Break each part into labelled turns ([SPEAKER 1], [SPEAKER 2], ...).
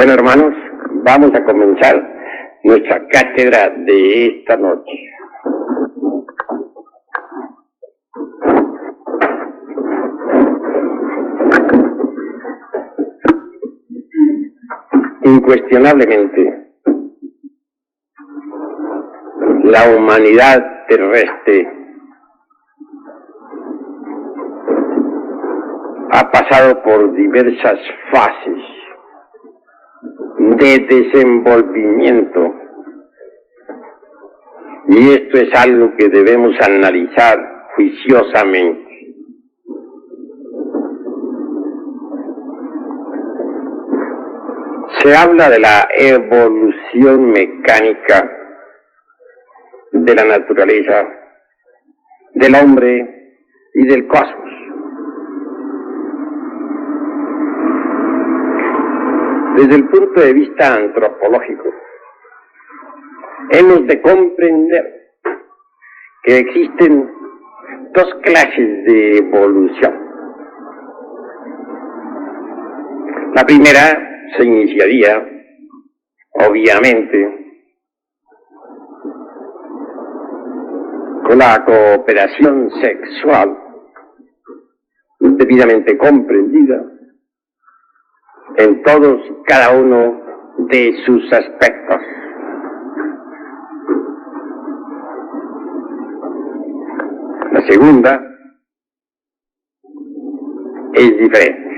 [SPEAKER 1] Bueno, hermanos, vamos a comenzar nuestra cátedra de esta noche. Incuestionablemente, la humanidad terrestre ha pasado por diversas fases de desenvolvimiento, y esto es algo que debemos analizar juiciosamente. Se habla de la evolución mecánica de la naturaleza, del hombre y del cosmos. Desde el punto de vista antropológico, hemos de comprender que existen dos clases de evolución. La primera se iniciaría, obviamente, con la cooperación sexual debidamente comprendida en todos y cada uno de sus aspectos. La segunda es diferente.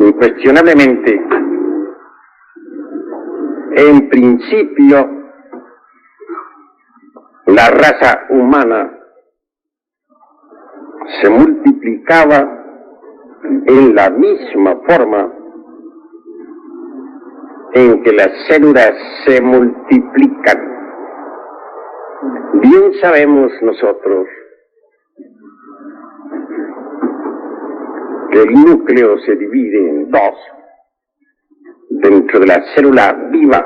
[SPEAKER 1] Incuestionablemente, en principio, la raza humana se multiplicaba en la misma forma en que las células se multiplican. Bien sabemos nosotros que el núcleo se divide en dos dentro de la célula viva,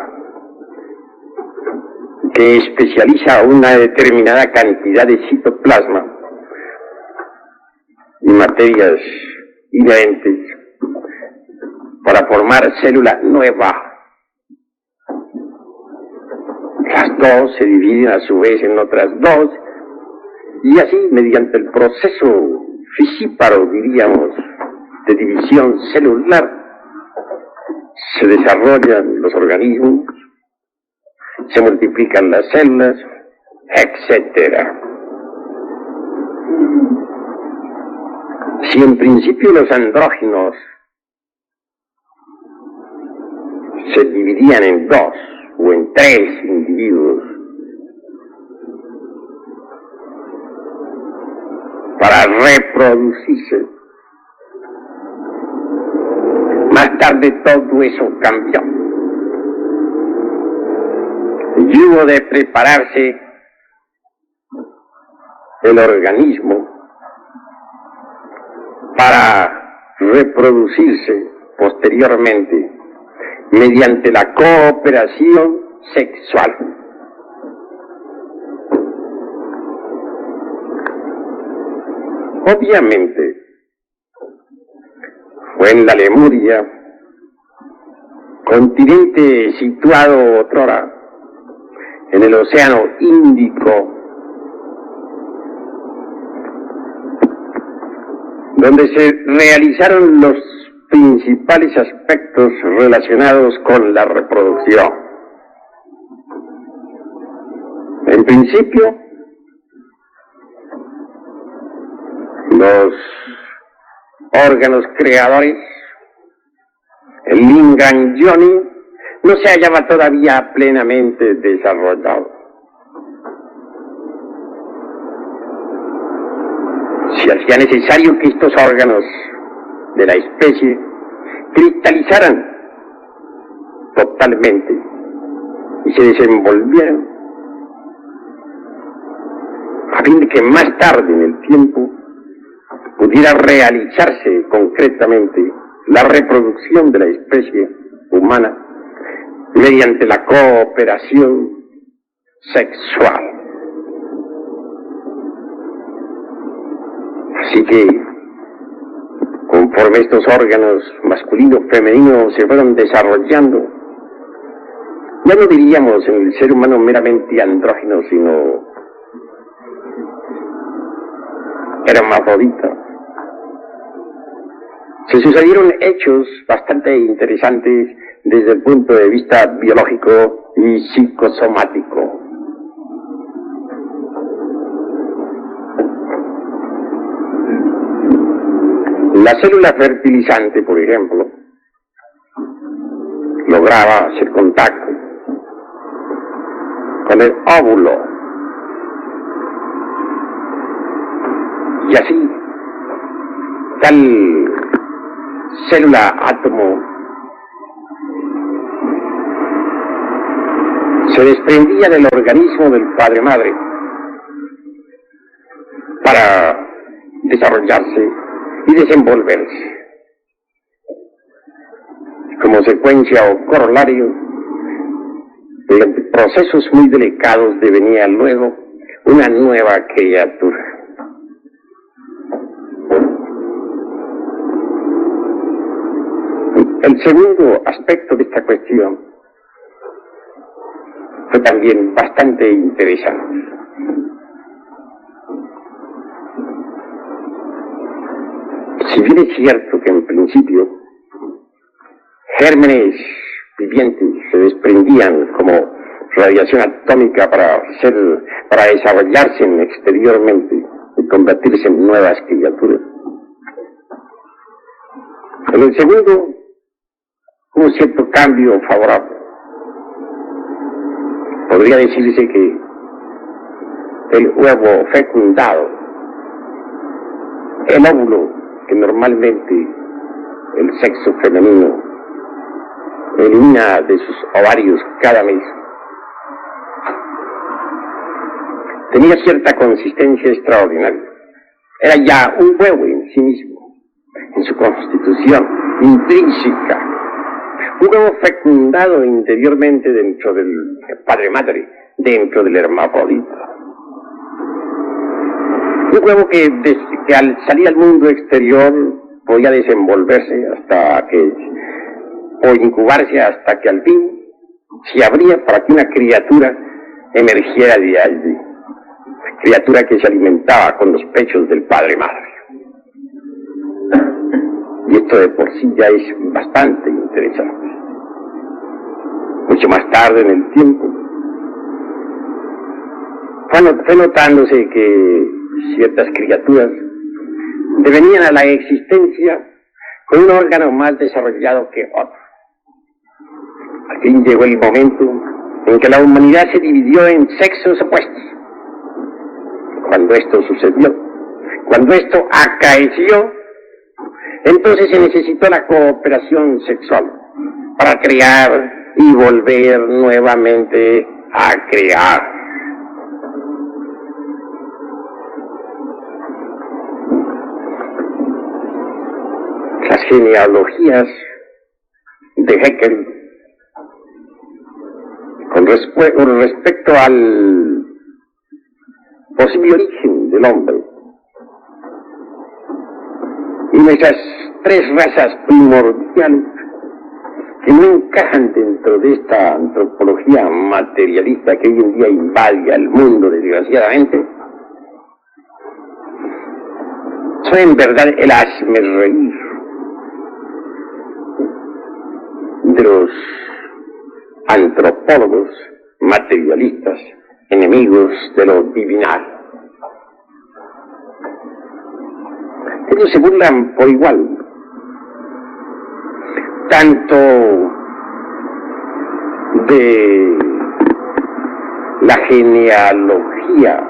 [SPEAKER 1] que especializa una determinada cantidad de citoplasma y materias inherentes para formar célula nueva. Las dos se dividen a su vez en otras dos, y así, mediante el proceso fisíparo, diríamos, de división celular, se desarrollan los organismos, se multiplican las células, etc. Si en principio los andrógenos se dividían en dos o en tres individuos para reproducirse, más tarde todo eso cambió y hubo de prepararse el organismo para reproducirse posteriormente mediante la cooperación sexual. Obviamente, fue en la Lemuria, continente situado otrora en el Océano Índico, donde se realizaron los principales aspectos relacionados con la reproducción. En principio, los órganos creadores, el lingam yoni, no se hallaba todavía plenamente desarrollado. Se hacía necesario que estos órganos de la especie cristalizaran totalmente y se desenvolvieran, a fin de que más tarde en el tiempo pudiera realizarse concretamente la reproducción de la especie humana mediante la cooperación sexual. Así que, conforme conforme estos órganos masculino, femenino se fueron desarrollando, ya no diríamos en el ser humano meramente andrógeno, sino hermafrodita. Se sucedieron hechos bastante interesantes desde el punto de vista biológico y psicosomático. La célula fertilizante, por ejemplo, lograba hacer contacto con el óvulo y así tal célula átomo se desprendía del organismo del padre-madre para desarrollarse y desenvolverse. Como secuencia o corolario de procesos muy delicados devenía luego una nueva criatura. El segundo aspecto de esta cuestión fue también bastante interesante. Si bien es cierto que en principio gérmenes vivientes se desprendían como radiación atómica para desarrollarse exteriormente y convertirse en nuevas criaturas, en el segundo hubo un cierto cambio favorable. Podría decirse que el huevo fecundado, el óvulo que normalmente el sexo femenino elimina de sus ovarios cada mes, tenía cierta consistencia extraordinaria. Era ya un huevo en sí mismo, en su constitución intrínseca. Un huevo fecundado interiormente dentro del padre-madre, dentro del hermafrodita. Un huevo que al salir al mundo exterior podía desenvolverse hasta que, o incubarse hasta que al fin se abría para que una criatura emergiera de allí. Criatura que se alimentaba con los pechos del padre-madre. Y esto de por sí ya es bastante interesante. Mucho más tarde en el tiempo, fue notándose que ciertas criaturas devenían a la existencia con un órgano más desarrollado que otro. Al fin llegó el momento en que la humanidad se dividió en sexos opuestos. Cuando esto sucedió, cuando esto acaeció, entonces se necesitó la cooperación sexual para crear y volver nuevamente a crear. Las genealogías de Haeckel con respecto al posible origen del hombre y nuestras tres razas primordiales que no encajan dentro de esta antropología materialista que hoy en día invade al mundo, desgraciadamente, son en verdad el hazmerreír de los antropólogos materialistas, enemigos de lo divinal. Ellos se burlan por igual, tanto de la genealogía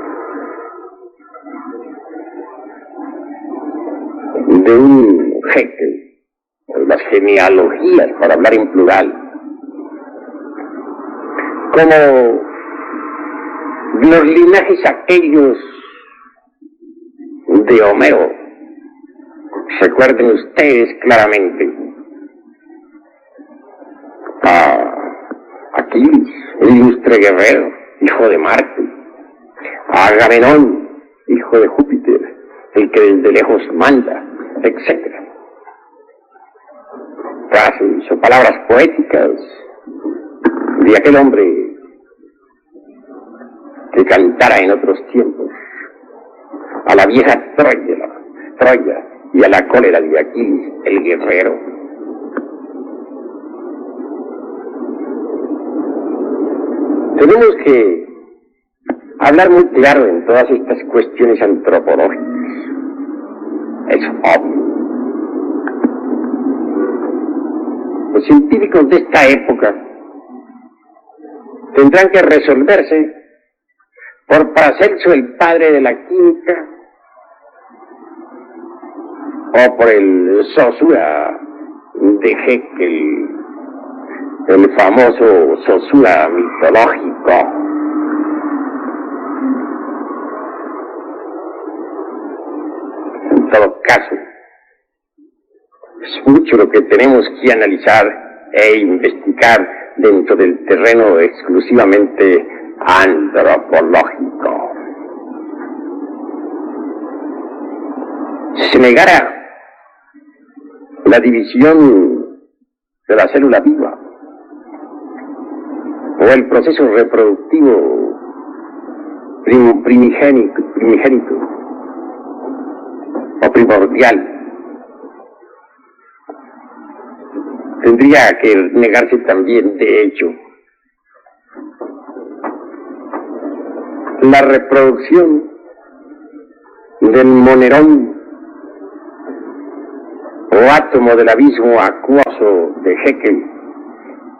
[SPEAKER 1] de un Haeckel, las genealogías, para hablar en plural, como los linajes aquellos de Homero. Recuerden ustedes claramente a Aquiles, el ilustre guerrero, hijo de Marte, a Agamenón, hijo de Júpiter, el que desde lejos manda, etc. frases o palabras poéticas de aquel hombre que cantara en otros tiempos a la vieja Troya y a la cólera de Aquiles, el guerrero. Tenemos que hablar muy claro en todas estas cuestiones antropológicas. Es obvio. Los científicos de esta época tendrán que resolverse por Paracelso, el padre de la química, o por el Saussure de Haeckel, el famoso Saussure mitológico. En todo caso, es mucho lo que tenemos que analizar e investigar dentro del terreno exclusivamente antropológico. Si se negara la división de la célula viva o el proceso reproductivo primigénito o primordial, tendría que negarse también, de hecho, la reproducción del monerón o átomo del abismo acuoso de Haeckel,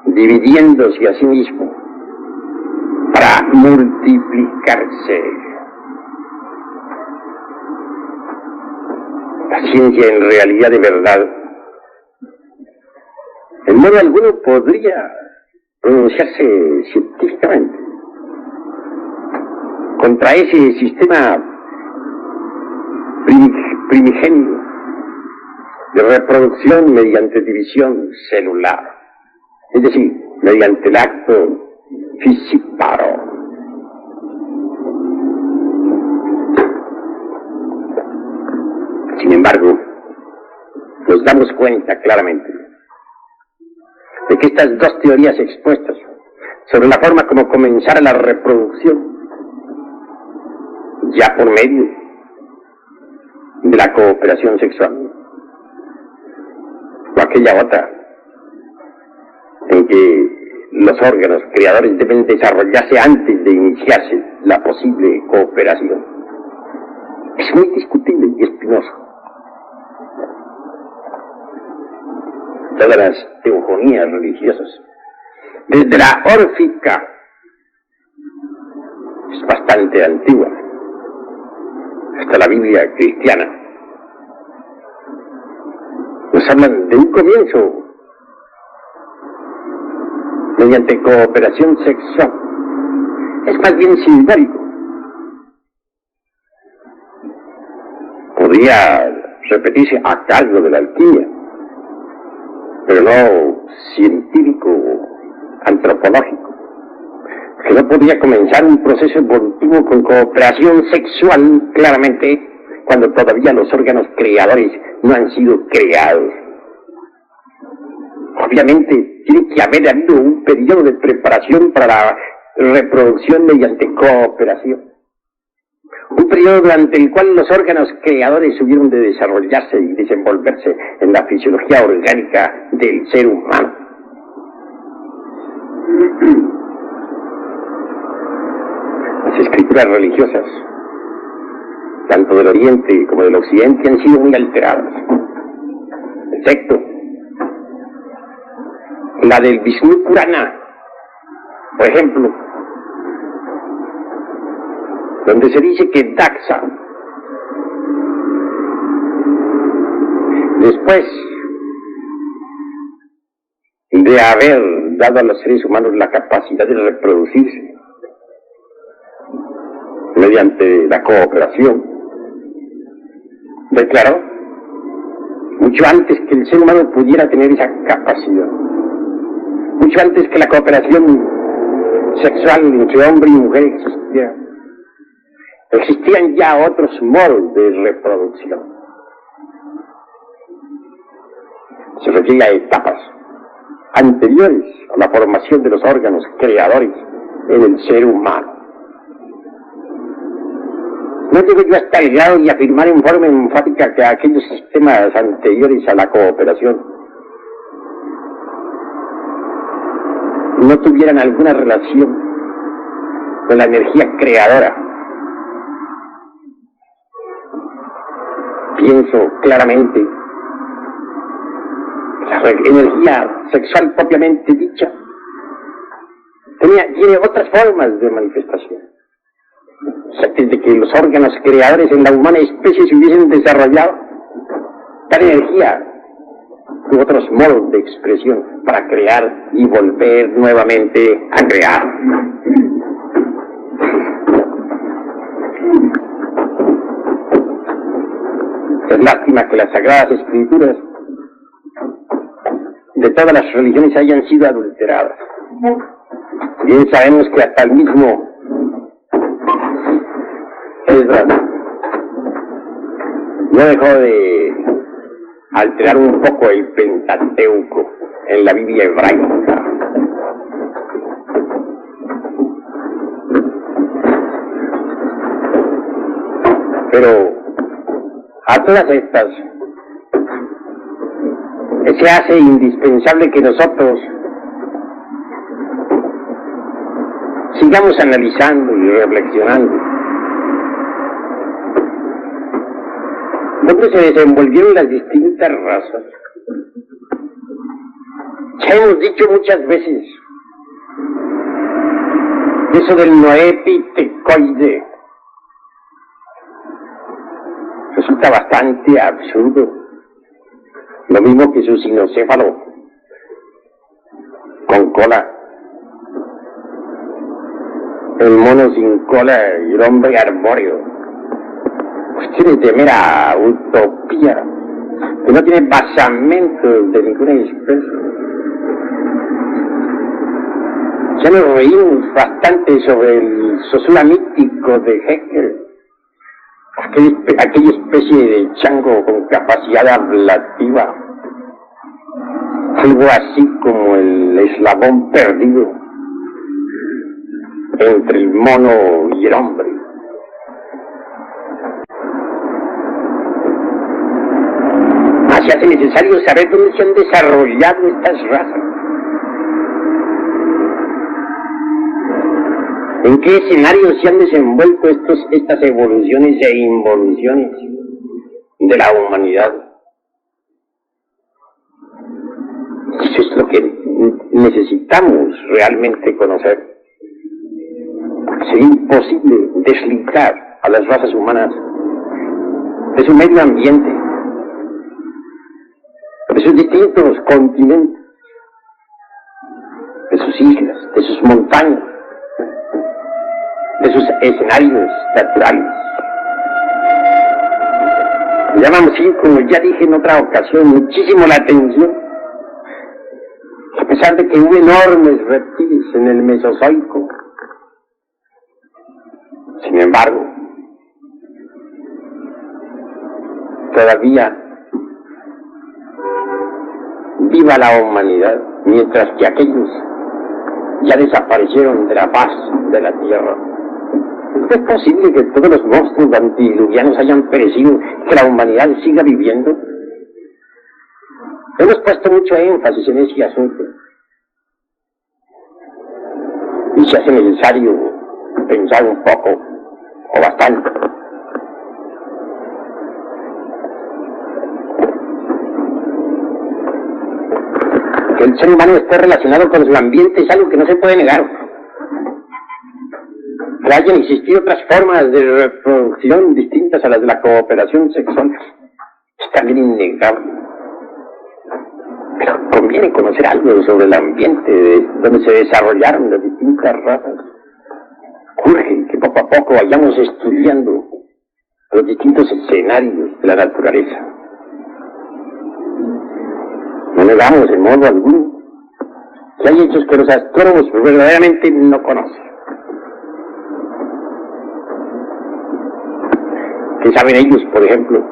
[SPEAKER 1] dividiéndose a sí mismo para multiplicarse. La ciencia en realidad de verdad, en modo alguno podría pronunciarse científicamente contra ese sistema primigenio de reproducción mediante división celular, es decir, mediante el acto fisíparo. Sin embargo, nos damos cuenta claramente de que estas dos teorías expuestas sobre la forma como comenzara la reproducción, ya por medio de la cooperación sexual, o aquella otra en que los órganos creadores deben desarrollarse antes de iniciarse la posible cooperación, es muy discutible y espinoso. Todas las teogonías religiosas, desde la órfica, es bastante antigua, hasta la Biblia cristiana, nos hablan de un comienzo mediante cooperación sexual. Es más bien simbólico. Podría repetirse a cargo de la alquimia, pero no científico, antropológico, que no podía comenzar un proceso evolutivo con cooperación sexual, claramente, cuando todavía los órganos creadores no han sido creados. Obviamente, tiene que haber habido un periodo de preparación para la reproducción mediante cooperación. Un periodo durante el cual los órganos creadores hubieron de desarrollarse y desenvolverse en la fisiología orgánica del ser humano. Las escrituras religiosas, tanto del Oriente como del Occidente, han sido muy alteradas, excepto la del Vishnu Purana, por ejemplo, donde se dice que Daxa, después de haber dado a los seres humanos la capacidad de reproducirse mediante la cooperación, declaró, mucho antes que el ser humano pudiera tener esa capacidad, mucho antes que la cooperación sexual entre hombre y mujer existiera, existían ya otros modos de reproducción. se refiere a etapas anteriores a la formación de los órganos creadores en el ser humano. No llego yo hasta el grado de afirmar en forma enfática que aquellos sistemas anteriores a la cooperación no tuvieran alguna relación con la energía creadora. Pienso claramente que la energía sexual propiamente dicha tiene otras formas de manifestación. O sea, desde que los órganos creadores en la humana especie se hubiesen desarrollado tal energía u otros modos de expresión para crear y volver nuevamente a crear. Es lástima que las Sagradas Escrituras de todas las religiones hayan sido adulteradas. Bien sabemos que hasta el mismo Esdras no dejó de alterar un poco el Pentateuco en la Biblia hebraica. Pero a todas estas se hace indispensable que nosotros sigamos analizando y reflexionando dónde se desenvolvieron las distintas razas. Ya hemos dicho muchas veces eso del noepitecoide resulta bastante absurdo, lo mismo que su cinocéfalo con cola, el mono sin cola y el hombre arbóreo. Cuestiones de mera utopía que no tienen basamentos de ninguna especie. Ya nos reímos bastante sobre el Zozua mítico de Haeckel, aquella especie de chango con capacidad ablativa, algo así como el eslabón perdido entre el mono y el hombre. Se hace necesario saber dónde se han desarrollado estas razas, en qué escenarios se han desenvuelto estas evoluciones e involuciones de la humanidad. Eso es lo que necesitamos realmente conocer. Sería imposible desligar a las razas humanas de su medio ambiente, de sus distintos continentes, de sus islas, de sus montañas, de sus escenarios naturales. Me llaman, sí, como ya dije en otra ocasión, muchísimo la atención, a pesar de que hubo enormes reptiles en el Mesozoico. Sin embargo, todavía viva la humanidad, mientras que aquellos ya desaparecieron de la faz de la tierra. ¿No es posible que todos los monstruos antidiluvianos hayan perecido, que la humanidad siga viviendo? Hemos puesto mucho énfasis en ese asunto y se hace necesario pensar un poco, o bastante. Que el ser humano esté relacionado con su ambiente es algo que no se puede negar. Que hayan existido otras formas de reproducción distintas a las de la cooperación sexual es también innegable. Pero conviene conocer algo sobre el ambiente de donde se desarrollaron las distintas razas. Urge que poco a poco vayamos estudiando los distintos escenarios de la naturaleza. No negamos en modo alguno que hay hechos que los astrólogos verdaderamente no conocen. ¿Qué saben ellos, por ejemplo,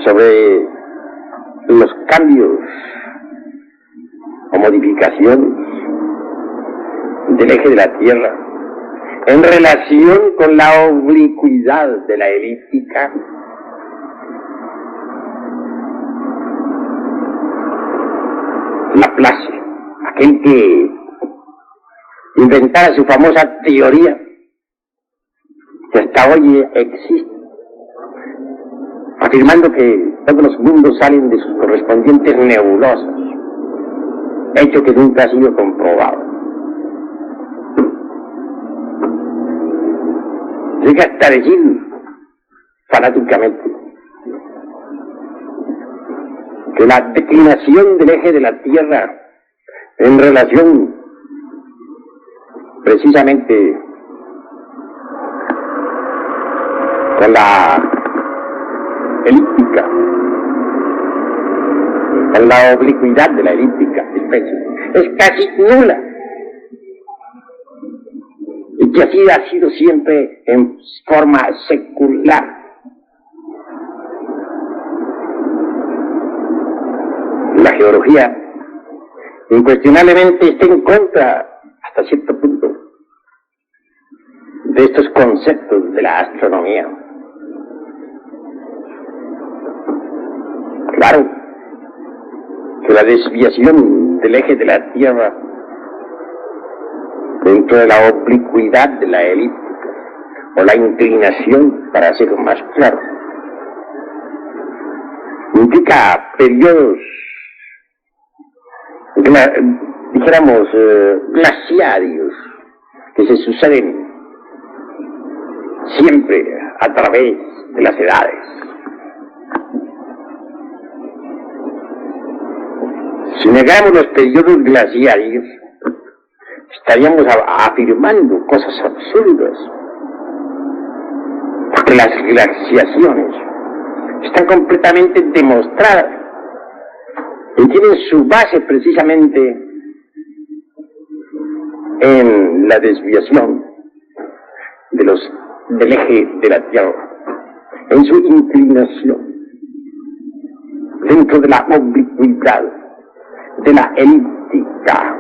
[SPEAKER 1] sobre los cambios o modificaciones del eje de la Tierra en relación con la oblicuidad de la elíptica, Laplace, aquel que inventara su famosa teoría, que hasta hoy existe, afirmando que todos los mundos salen de sus correspondientes nebulosas, hecho que nunca ha sido comprobado. Llega hasta decir fanáticamente que la declinación del eje de la Tierra en relación precisamente con la elíptica, con la oblicuidad de la elíptica es casi nula, y que así ha sido siempre en forma secular. La geología incuestionablemente está en contra, hasta cierto punto, de estos conceptos de la astronomía. Claro que la desviación del eje de la Tierra dentro de la oblicuidad de la elíptica, o la inclinación, para hacerlo más claro, implica periodos, dijéramos, glaciarios, que se suceden siempre a través de las edades. Si negamos los periodos glaciarios, estaríamos afirmando cosas absurdas, porque las glaciaciones están completamente demostradas y tienen su base precisamente en la desviación del eje de la Tierra, en su inclinación dentro de la oblicuidad de la elíptica.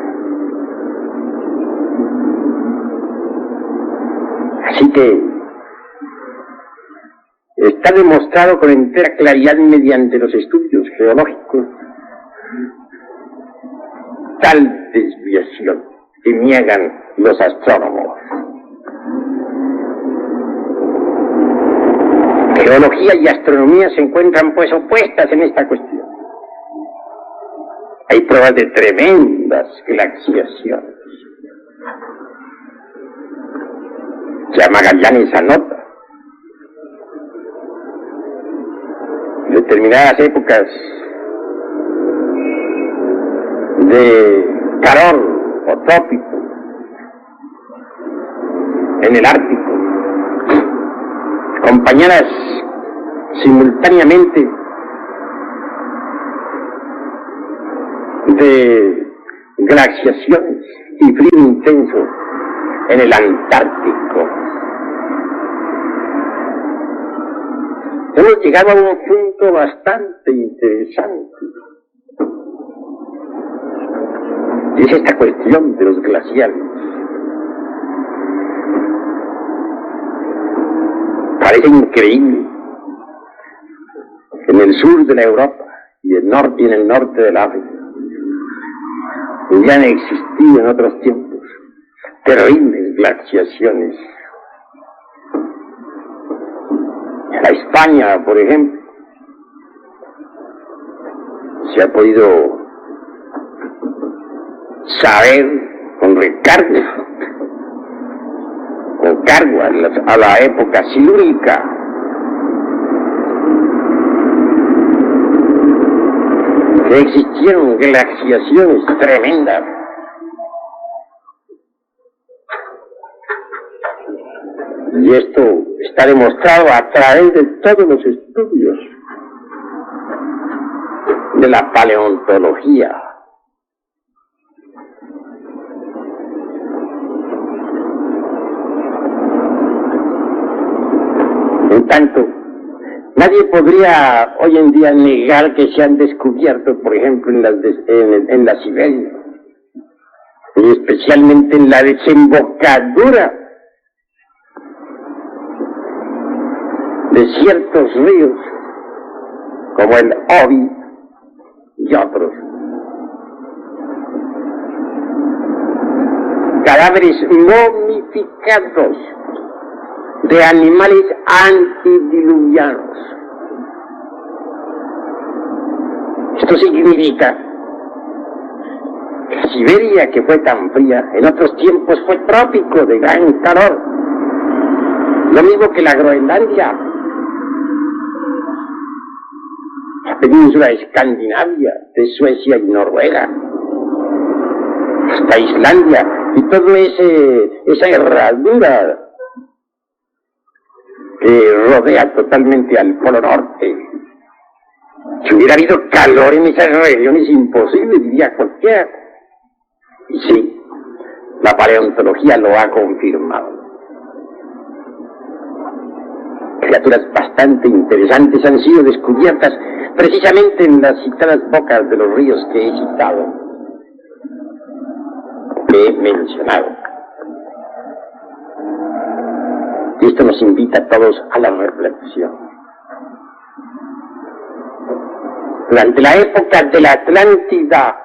[SPEAKER 1] Así que está demostrado con entera claridad mediante los estudios geológicos tal desviación que niegan los astrónomos. Geología y astronomía se encuentran pues opuestas en esta cuestión. Hay pruebas de tremendas glaciaciones. Ya Magallanes anota determinadas épocas de calor o trópico en el Ártico, acompañadas simultáneamente de glaciaciones y frío intenso en el Antártico. Hemos llegado a un punto bastante interesante, y es esta cuestión de los glaciares. Parece increíble que en el sur de la Europa y en el norte del África ya han existido en otros tiempos terribles glaciaciones. En la España, por ejemplo, se ha podido saber con cargo a la época silúrica, que existieron glaciaciones tremendas. Y esto está demostrado a través de todos los estudios de la paleontología. En tanto, Nadie podría hoy en día negar que se han descubierto, por ejemplo, en la Siberia, y especialmente en la desembocadura de ciertos ríos, como el Obi y otros. Cadáveres momificados de animales antidiluvianos. Esto significa que la Siberia, que fue tan fría, en otros tiempos fue trópico de gran calor. Lo mismo que la Groenlandia, la península escandinavia de Suecia y Noruega, hasta Islandia, y todo esa herradura que rodea totalmente al Polo Norte. Si hubiera habido calor en esas regiones, imposible, diría cualquiera. Y sí, la paleontología lo ha confirmado. Criaturas bastante interesantes han sido descubiertas precisamente en las citadas bocas de los ríos que he citado, que he mencionado. Y esto nos invita a todos a la reflexión. Durante la época de la Atlántida,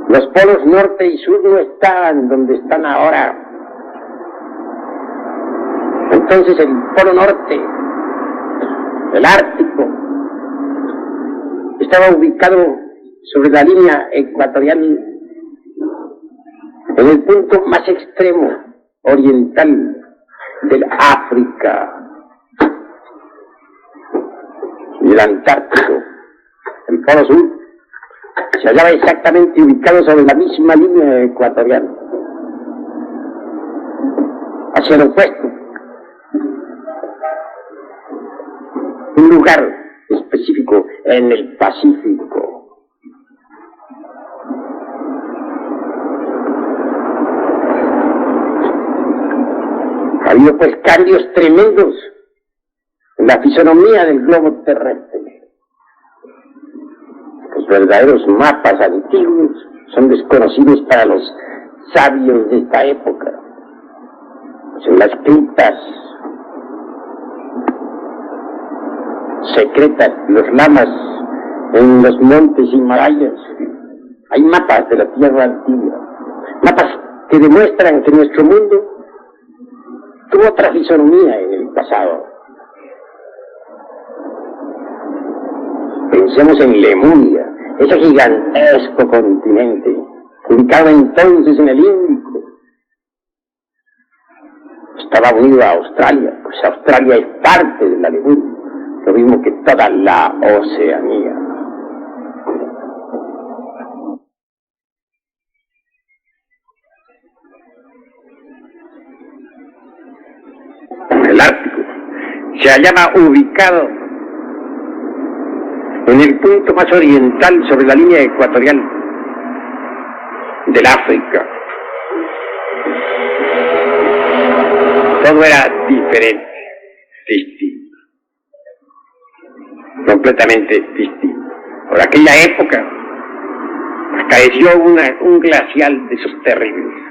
[SPEAKER 1] los polos norte y sur no estaban donde están ahora. Entonces el polo norte, el Ártico, estaba ubicado sobre la línea ecuatorial, en el punto más extremo oriental del África. Y el Antártico, el polo sur, se hallaba exactamente ubicado sobre la misma línea ecuatorial, hacia el opuesto. Un lugar específico en el Pacífico. Ha habido pues cambios tremendos en la fisonomía del globo terrestre. Los verdaderos mapas antiguos son desconocidos para los sabios de esta época. Pues en las criptas secretas, los lamas en los montes Himalayas, hay mapas de la tierra antigua, mapas que demuestran que nuestro mundo tuvo otra fisonomía en el pasado. Pensemos en Lemuria, ese gigantesco continente, ubicado entonces en el Índico. Estaba unido a Australia, pues Australia es parte de la Lemuria, lo mismo que toda la Oceanía. El Ártico se hallaba ubicado en el punto más oriental sobre la línea ecuatorial del África. Todo era diferente, distinto, completamente distinto. Por aquella época acaeció un glacial de esos terribles.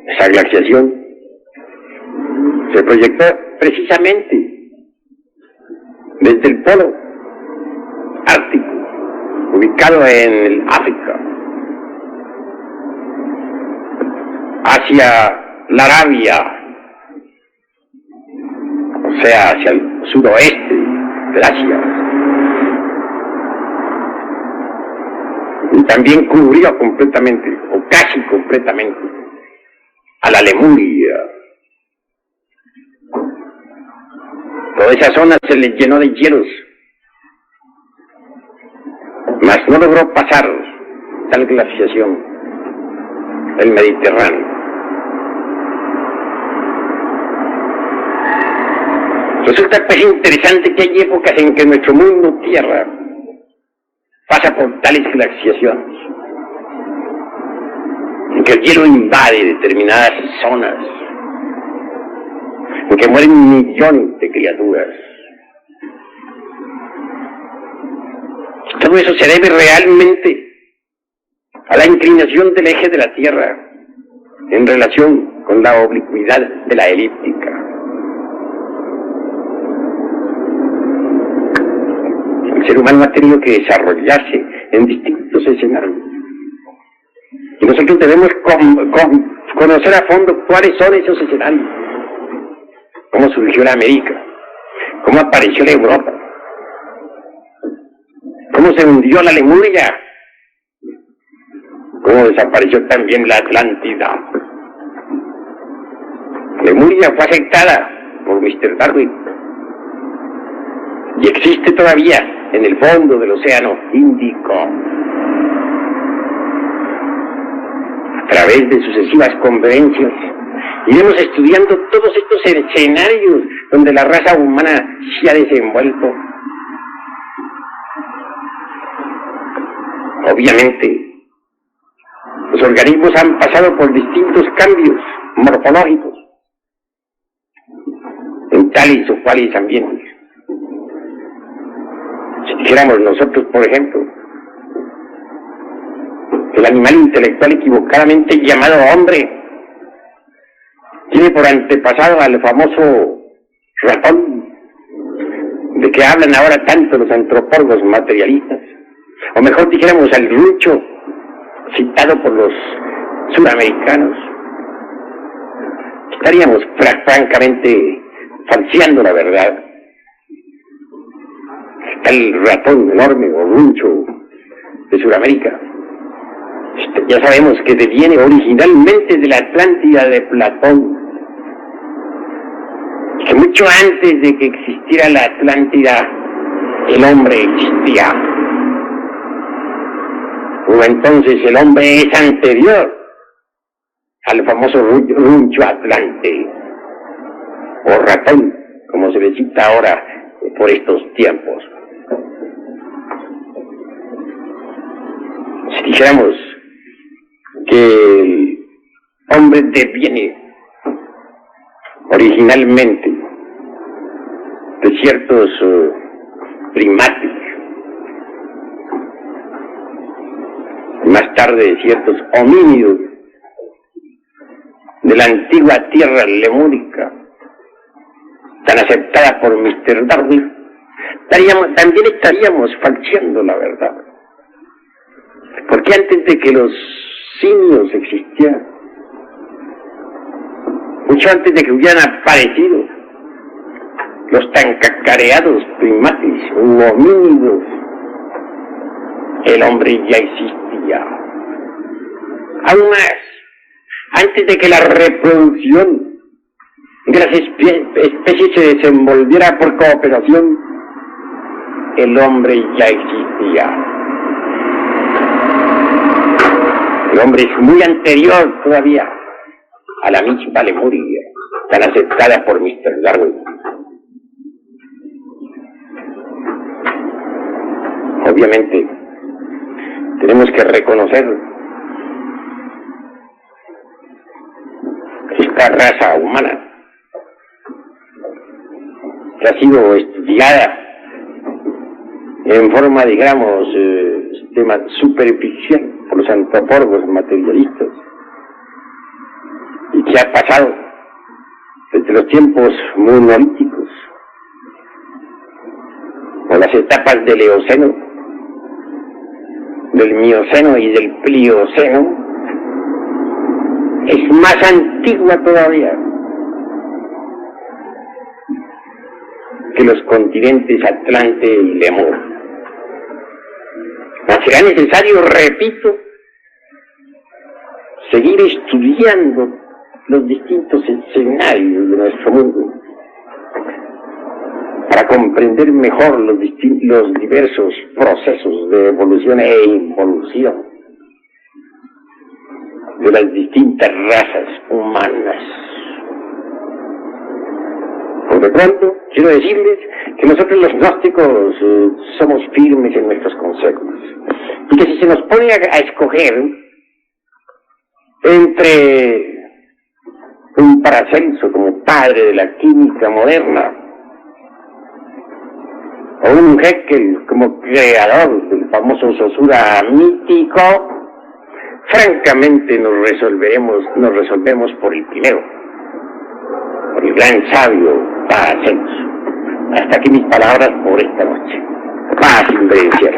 [SPEAKER 1] Esa glaciación se proyectó precisamente desde el polo ártico, ubicado en el África, hacia la Arabia, o sea, hacia el suroeste de Asia. Y también cubrió completamente, o casi completamente, a la Lemuria. Toda esa zona se le llenó de hielos, mas no logró pasar tal glaciación el Mediterráneo. Resulta pues interesante que hay épocas en que nuestro mundo tierra pasa por tales glaciaciones, en que el hielo invade determinadas zonas, en que mueren millones de criaturas. Todo eso se debe realmente a la inclinación del eje de la Tierra en relación con la oblicuidad de la elíptica. El ser humano ha tenido que desarrollarse en distintos escenarios. Y nosotros debemos conocer a fondo cuáles son esos escenarios. Cómo surgió la América, cómo apareció la Europa, cómo se hundió la Lemuria, cómo desapareció también la Atlántida. Lemuria fue aceptada por Mr. Darwin y existe todavía en el fondo del océano Índico. A través de sucesivas conferencias iremos estudiando todos estos escenarios donde la raza humana se ha desenvuelto. Obviamente, los organismos han pasado por distintos cambios morfológicos en tales o cuales ambientes. Si dijéramos nosotros, por ejemplo, el animal intelectual equivocadamente llamado hombre tiene por antepasado al famoso ratón, de que hablan ahora tanto los antropólogos materialistas, o mejor dijéramos al runcho, citado por los suramericanos, estaríamos francamente falseando la verdad. Está el ratón enorme o runcho de Suramérica. Ya sabemos que deviene originalmente de la Atlántida de Platón, que mucho antes de que existiera la Atlántida, el hombre existía. O entonces el hombre es anterior al famoso runcho atlante, o ratón, como se le cita ahora por estos tiempos. Si dijéramos que el hombre deviene originalmente de ciertos primates, más tarde de ciertos homínidos de la antigua tierra lemúrica, tan aceptada por Mr. Darwin, también estaríamos falseando la verdad. Porque antes de que los simios existieran, mucho antes de que hubieran aparecido los tan cacareados primates u homínidos, el hombre ya existía. Aún más, antes de que la reproducción de las especies se desenvolviera por cooperación, el hombre ya existía. El hombre es muy anterior todavía a la misma Lemuria, tan aceptada por Mr. Darwin. Obviamente, tenemos que reconocer esta raza humana que ha sido estudiada en forma, digamos, superficial por los antropólogos materialistas, y que ha pasado desde los tiempos monolíticos, o las etapas del Eoceno, del Mioceno y del Plioceno, es más antigua todavía que los continentes Atlante y Lemur. Será necesario, repito, seguir estudiando los distintos escenarios de nuestro mundo para comprender mejor los diversos procesos de evolución e involución de las distintas razas humanas. Por de pronto, quiero decirles que nosotros los gnósticos somos firmes en nuestros conceptos, y que si se nos pone a escoger entre un Paracelso como padre de la química moderna, o un Haeckel como creador del famoso Saussure mítico, francamente nos resolvemos por el primero, por el gran sabio Paracelso. Hasta aquí mis palabras por esta noche. Paz, Inverencia.